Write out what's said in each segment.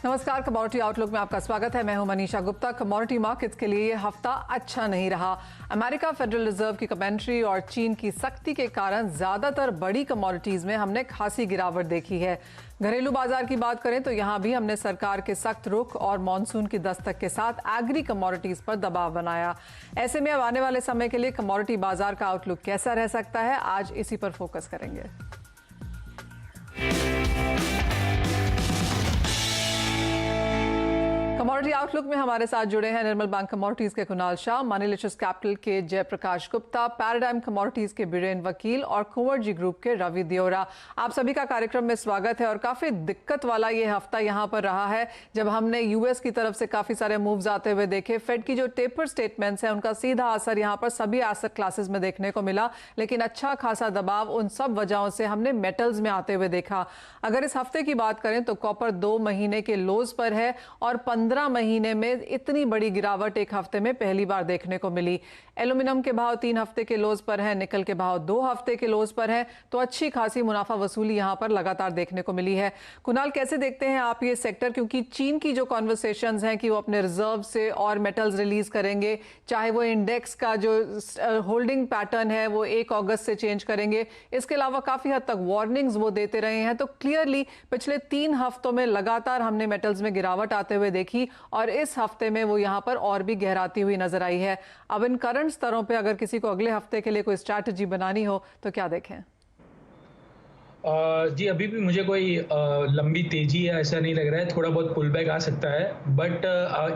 नमस्कार, commodity outlook में आपका स्वागत है। मैं हूं मनीषा गुप्ता। कमोडिटी मार्केट्स के लिए ये हफ्ता अच्छा नहीं रहा। अमेरिका फेडरल रिजर्व की कमेंट्री और चीन की सख्ती के कारण ज्यादातर बड़ी कमोडिटीज में हमने खासी गिरावट देखी है। घरेलू बाजार की बात करें तो यहां भी हमने सरकार के सख्त रुख और मॉनसून की दस्तक के साथ एग्री कमोडिटीज पर दबाव बनाया। ऐसे में अब आने वाले समय के लिए कमोडिटी बाजार का आउटलुक कैसा रह सकता है, आज इसी पर फोकस करेंगे। कमोडिटी आउटलुक में हमारे साथ जुड़े हैं निर्मल बैंक कमोडिटीज के कुणाल शाह, मनीलिशियस कैपिटल के जयप्रकाश गुप्ता, पैराडाइम कमोडिटीज के बीरेन वकील और कुंवर ग्रुप के रवि दियोरा। आप सभी का कार्यक्रम में स्वागत है। और काफी दिक्कत वाला ये हफ्ता यहाँ पर रहा है, जब हमने यूएस की तरफ से काफी सारे मूव्स आते हुए देखे। फेड की जो टेपर स्टेटमेंट्स हैं उनका सीधा असर यहाँ पर सभी एसेट क्लासेस में देखने को मिला, लेकिन अच्छा खासा दबाव उन सब वजहों से हमने मेटल्स में आते हुए देखा। अगर इस हफ्ते की बात करें तो कॉपर 2 महीने के लोज पर है और 15 महीने में इतनी बड़ी गिरावट एक हफ्ते में पहली बार देखने को मिली। एल्यूमिनियम के भाव 3 हफ्ते के लोज पर है, निकल के भाव 2 हफ्ते के लोज पर है, तो अच्छी खासी मुनाफा वसूली यहां पर लगातार देखने को मिली है। कुणाल, कैसे देखते हैं आप ये सेक्टर, क्योंकि चीन की जो कॉन्वर्सेशंस हैं कि वो अपने रिजर्व से और मेटल्स रिलीज करेंगे, चाहे वो इंडेक्स का जो होल्डिंग पैटर्न है वो 1 अगस्त से चेंज करेंगे, इसके अलावा काफी हद तक वार्निंग्स वो देते रहे हैं, तो क्लियरली पिछले 3 हफ्तों में लगातार हमने मेटल्स में गिरावट आते हुए देखी और इस हफ्ते में वो यहां पर और भी गहराती हुई नजर आई है। अब इन करंट स्तरों पे अगर किसी को अगले हफ्ते के लिए कोई स्ट्रैटेजी बनानी हो तो क्या देखें? जी, अभी भी मुझे कोई लंबी तेजी है ऐसा नहीं लग रहा है। थोड़ा बहुत पुल बैक आ सकता है, बट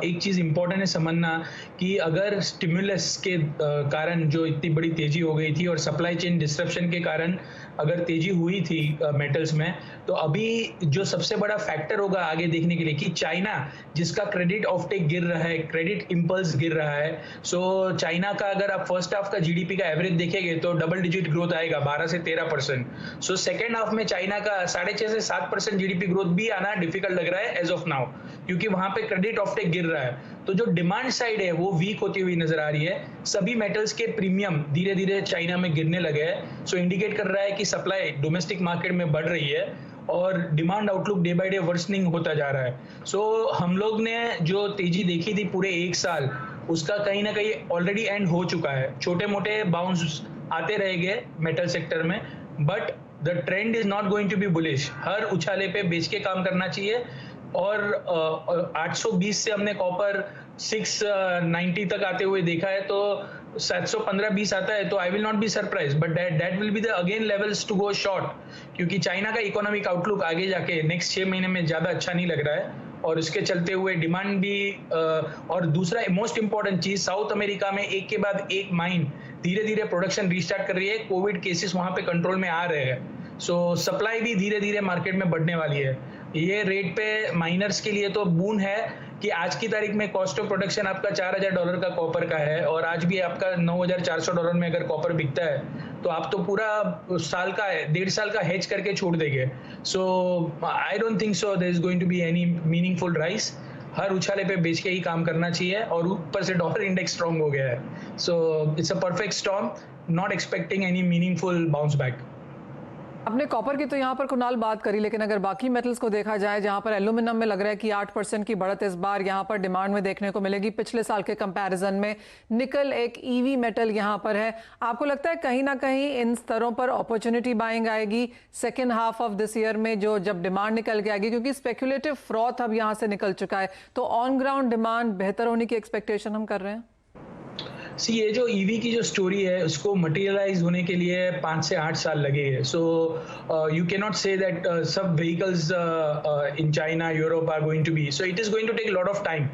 एक चीज़ इम्पोर्टेंट है समझना कि अगर स्टिमुलस के कारण जो इतनी बड़ी तेजी हो गई थी और सप्लाई चेन डिस्ट्रप्शन के कारण अगर तेजी हुई थी मेटल्स में, तो अभी जो सबसे बड़ा फैक्टर होगा आगे देखने के लिए कि चाइना, जिसका क्रेडिट ऑफटेक गिर रहा है, क्रेडिट इम्पल्स गिर रहा है। सो चाइना का अगर आप फर्स्ट हाफ का जीडीपी का एवरेज देखेंगे तो डबल डिजिट ग्रोथ आएगा 12 से 13%। सो सेकेंड हाफ में चाइना का 6.5 से 7% जीडीपी ग्रोथ भी आना डिफिकल्ट लग रहा है एज ऑफ नाउ, क्योंकि वहां पे क्रेडिट ऑफटेक गिर रहा है। तो जो डिमांड साइड है वो वीक होती हुई नजर आ रही है। सभी मेटल्स के प्रीमियम धीरे धीरे चाइना में गिरने लगे हैं। सो इंडिकेट कर रहा है कि सप्लाई डोमेस्टिक मार्केट में बढ़ रही है और demand outlook day by day worsening होता जा रहा है। सो हम लोग ने जो तेजी देखी थी पूरे 1 साल, उसका कहीं ना कहीं ऑलरेडी एंड हो चुका है। छोटे मोटे बाउंस आते रहेंगे मेटल सेक्टर में, but the trend is not going to be bullish. हर उछाले पे बेच के काम करना चाहिए। और 820 से हमने कॉपर 690 तक आते हुए देखा है, तो 715-20 आता है तो I will not be surprise, but that will be the again levels to go short, क्योंकि चाइना का इकोनॉमिक आउटलुक आगे जाके नेक्स्ट 6 महीने में ज्यादा अच्छा नहीं लग रहा है। और उसके चलते हुए डिमांड भी और दूसरा मोस्ट इंपॉर्टेंट चीज, साउथ अमेरिका में एक के बाद एक माइन धीरे धीरे प्रोडक्शन रीस्टार्ट कर रही है। कोविड केसेस वहां पे कंट्रोल में आ रहे हैं। सो सप्लाई भी धीरे धीरे मार्केट में बढ़ने वाली है। ये रेट पे माइनर्स के लिए तो बून है कि आज की तारीख में कॉस्ट ऑफ प्रोडक्शन आपका $4000 का कॉपर का है, और आज भी आपका $9400 में अगर कॉपर बिकता है तो आप तो पूरा साल का 1.5 साल का हेज करके छोड़ देंगे। So I don't think so there is going to be any meaningful rise. हर उछाले पे बेच के ही काम करना चाहिए, और ऊपर से डॉलर इंडेक्स स्ट्रांग हो गया है। So it's a perfect storm, not expecting any meaningful bounce back. आपने कॉपर की तो यहाँ पर कुणाल बात करी, लेकिन अगर बाकी मेटल्स को देखा जाए, जहाँ पर एल्यूमिनियम में लग रहा है कि 8% की बढ़त इस बार यहाँ पर डिमांड में देखने को मिलेगी पिछले साल के कंपैरिजन में। निकल एक ईवी मेटल यहाँ पर है। आपको लगता है कहीं ना कहीं इन स्तरों पर अपॉर्चुनिटी बाइंग आएगी second half of this year में, जो जब डिमांड निकल के आएगी, क्योंकि स्पेकुलेटिव फ्रॉथ अब यहाँ से निकल चुका है, तो ऑन ग्राउंड डिमांड बेहतर होने की एक्सपेक्टेशन हम कर रहे हैं? ये जो ईवी की जो स्टोरी है उसको मटेरियलाइज होने के लिए 5 से 8 साल लगेंगे। So you can not say that सब vehicles in China, Europe are going to be, so it is going to take lot of time.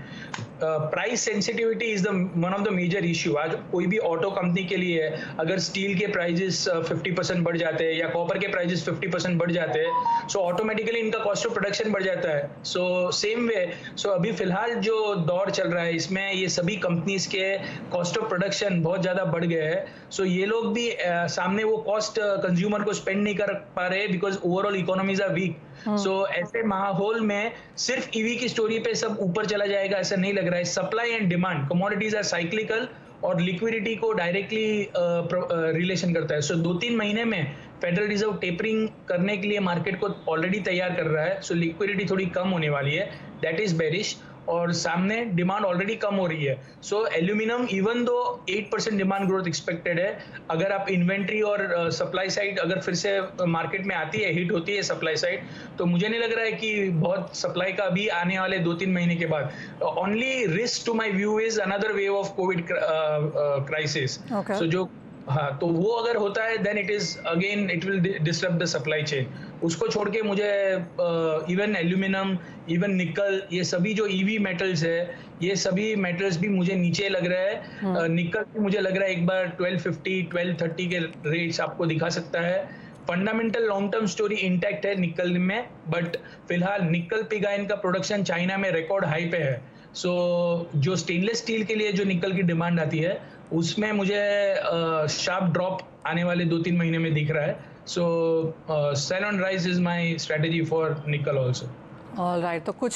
Price sensitivity is the one of the major issue. आज कोई भी auto company के लिए अगर steel के prices 50% बढ़ जाते हैं या कॉपर के प्राइजेस 50% बढ़ जाते हैं, सो ऑटोमेटिकली इनका कॉस्ट ऑफ प्रोडक्शन बढ़ जाता है। सो सेम वे, सो अभी फिलहाल जो दौर चल रहा है इसमें ये सभी कंपनीज के कॉस्ट ऑफ प्रोडक्शन बहुत ज्यादा बढ़ गए हैं। सो ये लोग भी सामने वो कॉस्ट कंज्यूमर को स्पेंड नहीं कर पा रहे, because overall economies are weak. So ऐसे माहौल में सिर्फ ईवी की स्टोरी पे सब ऊपर चला जाएगा ऐसा नहीं लग रहा है। Supply and demand, commodities are cyclical और लिक्विडिटी को डायरेक्टली रिलेशन करता है। सो 2-3 महीने में फेडरल रिजर्व टेपरिंग करने के लिए मार्केट को ऑलरेडी तैयार कर रहा है, सो लिक्विडिटी थोड़ी कम होने वाली है, दैट इज बेरिश। और सामने डिमांड ऑलरेडी कम हो रही है, so aluminium even though 8% demand growth expected है, अगर आप इन्वेंट्री और सप्लाई साइड अगर फिर से मार्केट में आती है, हिट होती है सप्लाई साइड, तो मुझे नहीं लग रहा है कि बहुत सप्लाई का अभी आने वाले 2-3 महीने के बाद। Only risk to my view is another wave of COVID crisis. So जो हाँ, तो वो अगर होता है then it is again it will disturb the supply chain. उसको छोड़ के मुझे इवन एल्यूमिनियम, इवन निकल, ये सभी जो ईवी मेटल्स है, ये सभी मेटल्स भी मुझे नीचे लग रहा है। निकल भी मुझे लग रहा है एक बार 1250 1230 के रेट्स आपको दिखा सकता है। Fundamental long term story intact है निकल में, बट फिलहाल निकल पिग आयन का प्रोडक्शन चाइना में रिकॉर्ड हाई पे है। सो जो स्टेनलेस स्टील के लिए जो निकल की डिमांड आती है, उसमें मुझे शार्प ड्रॉप आने वाले 2-3 महीने में दिख रहा है। So sell on rise is my strategy for nickel also. Alright, तो कुछ